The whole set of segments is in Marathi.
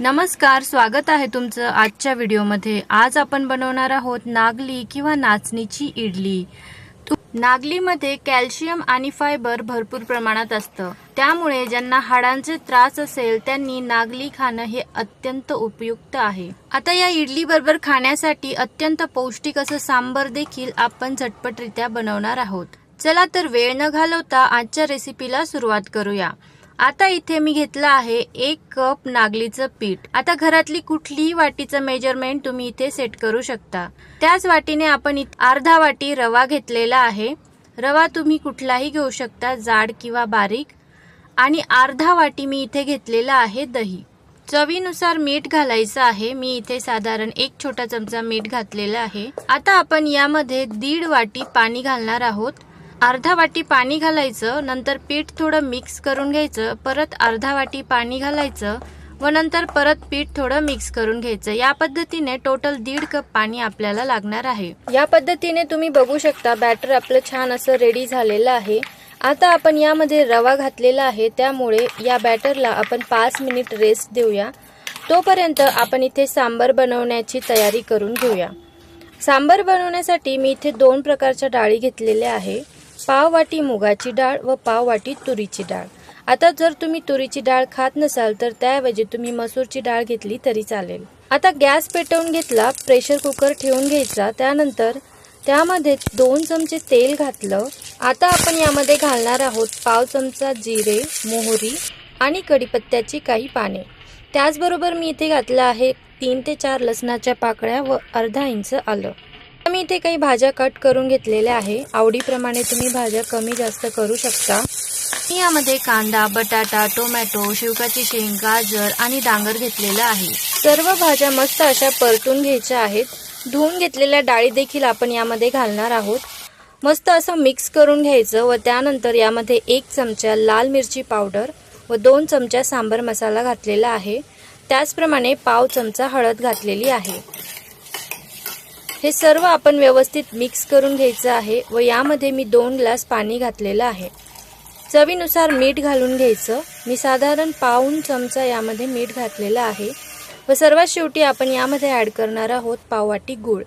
नमस्कार, स्वागत आहे तुमचं आजच्या व्हिडिओमध्ये। आज आपण बनवणार आहोत नागली किंवा नाचणीची इडली। नागलीमध्ये कॅल्शियम आणि फायबर भरपूर प्रमाणात असतं, त्यामुळे ज्यांना हाडांचे त्रास असेल त्यांनी नागली खाणं हे अत्यंत उपयुक्त आहे। आता या इडली बरोबर खाण्यासाठी अत्यंत पौष्टिक असं सांबर देखील आपण झटपटरित्या बनवणार आहोत। चला तर वेळ न घालवता आजच्या रेसिपीला सुरुवात करूया। आता इथे मी घेतला आहे 1 कप नागलीचं पीठ। आता घरातली कुठलीही वाटीचं मेजरमेंट तुम्ही इथे सेट करू शकता। त्याच वाटीने आपण अर्धा वाटी रवा घेतलेला आहे। रवा तुम्ही कुठलाही घेऊ शकता, जाड किंवा बारीक। आणि अर्धा वाटी मी इथे घेतलेला आहे दही। चवीनुसार मीठ घालायचं आहे। मी इथे साधारण 1 छोटा चमचा मीठ घातलेला आहे। आता आपण यामध्ये 1.5 वाटी पाणी घालणार आहोत। अर्धा वाटी पाणी घालायचं, नंतर पीठ थोडं मिक्स करून घ्यायचं, परत अर्धा वाटी पाणी घालायचं व नंतर परत पीठ थोडं मिक्स करून घ्यायचं। या पद्धतीने टोटल 1.5 कप पाणी आपल्याला लागणार आहे। या पद्धतीने तुम्ही बघू शकता बॅटर आपलं छान असं रेडी झालेलं आहे। आता आपण यामध्ये रवा घातलेला आहे, त्यामुळे या बॅटरला आपण 5 मिनिट रेस्ट देऊया। तोपर्यंत आपण इथे सांबर बनवण्याची तयारी करून घेऊया। सांबर बनवण्यासाठी मी इथे 2 प्रकारच्या डाळी घेतलेल्या आहे। पाव वाटी मुगाची डाळ व पाव वाटी तुरीची डाळ। आता जर तुम्ही तुरीची डाळ खात नसाल तर त्याऐवजी तुम्ही मसूरची डाळ घेतली तरी चालेल। आता गॅस पेटवून घेतला, प्रेशर कुकर ठेवून घ्यायचा, त्यानंतर त्यामध्ये 2 चमचे तेल घातलं। आता आपण यामध्ये घालणार आहोत पाव चमचा जिरे, मोहरी आणि कढीपत्त्याची काही पाने। त्याचबरोबर मी इथे घातलं आहे 3 ते 4 लसणाच्या पाकळ्या व अर्धा इंच आलं। मी इथे काही भाज्या कट करून घेतलेल्या आहे। आवडीप्रमाणे तुम्ही भाज्या कमी जास्त करू शकता। यामध्ये कांदा, बटाटा, टोमॅटो, शेवगाची शेंग, गाजर आणि डांगर घेतलेला आहे। सर्व भाज्या मस्त अशा परतून घ्यायच्या आहेत। धुवून घेतलेल्या डाळी देखील आपण यामध्ये घालणार आहोत। मस्त असं मिक्स करून घ्यायचं व त्यानंतर यामध्ये 1 चमचा लाल मिरची पावडर व 2 चमचा सांबर मसाला घातलेला आहे। त्याचप्रमाणे पाव चमचा हळद घातलेली आहे। हे सर्व आपण व्यवस्थित मिक्स करून घ्यायचं आहे व यामध्ये मी 2 ग्लास पाणी घातलेलं आहे। चवीनुसार मीठ घालून घ्यायचं। मी साधारण पाऊण चमचा यामध्ये मीठ घातलेलं आहे व सर्वात शेवटी आपण यामध्ये ॲड करणार आहोत पाव वाटी गूळ।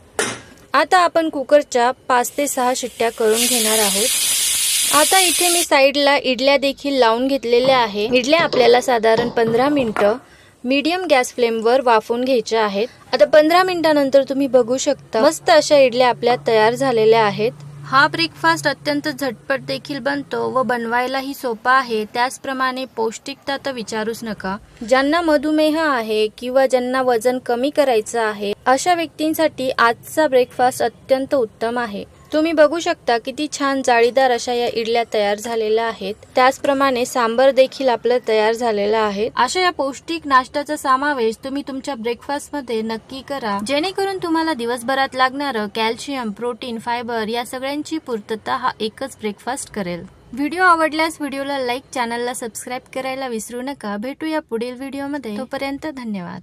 आता आपण कुकरच्या 5 ते 6 शिट्ट्या करून घेणार आहोत। आता इथे मी साईडला इडल्या देखील लावून घेतलेल्या आहे। इडल्या आपल्याला साधारण 15 मिनिटं मीडियम गॅस फ्लेमवर वाफवून घ्यायच्या आहेत। आता 15 मिनिटांनंतर तुम्ही बघू शकता मस्त अशा इडल्या आपल्या तयार झालेल्या आहेत। हा ब्रेकफास्ट अत्यंत झटपट देखील बनतो व बनवायलाही सोपा आहे। त्याचप्रमाणे पौष्टिकता तर विचारूच नका। ज्यांना मधुमेह आहे किंवा ज्यांना वजन कमी करायचं आहे अशा व्यक्तींसाठी आजचा ब्रेकफास्ट अत्यंत उत्तम आहे। तुम्ही बघू शकता किती छान जाळीदार अशा या इडल्या तयार झालेल्या आहेत। त्याचप्रमाणे सांबर देखील आपलं तयार झालेलं आहे। अशा या पौष्टिक नाश्त्याचा समावेश तुम्ही तुमच्या ब्रेकफास्ट मध्ये नक्की करा, जेणेकरून तुम्हाला दिवसभरात लागणारं कॅल्शियम, प्रोटीन, फायबर या सगळ्यांची पूर्तता हा एकच ब्रेकफास्ट करेल। व्हिडिओ आवडल्यास व्हिडिओला लाईक, चॅनलला सबस्क्राईब करायला विसरू नका। भेटूया पुढील व्हिडिओमध्ये, तोपर्यंत धन्यवाद।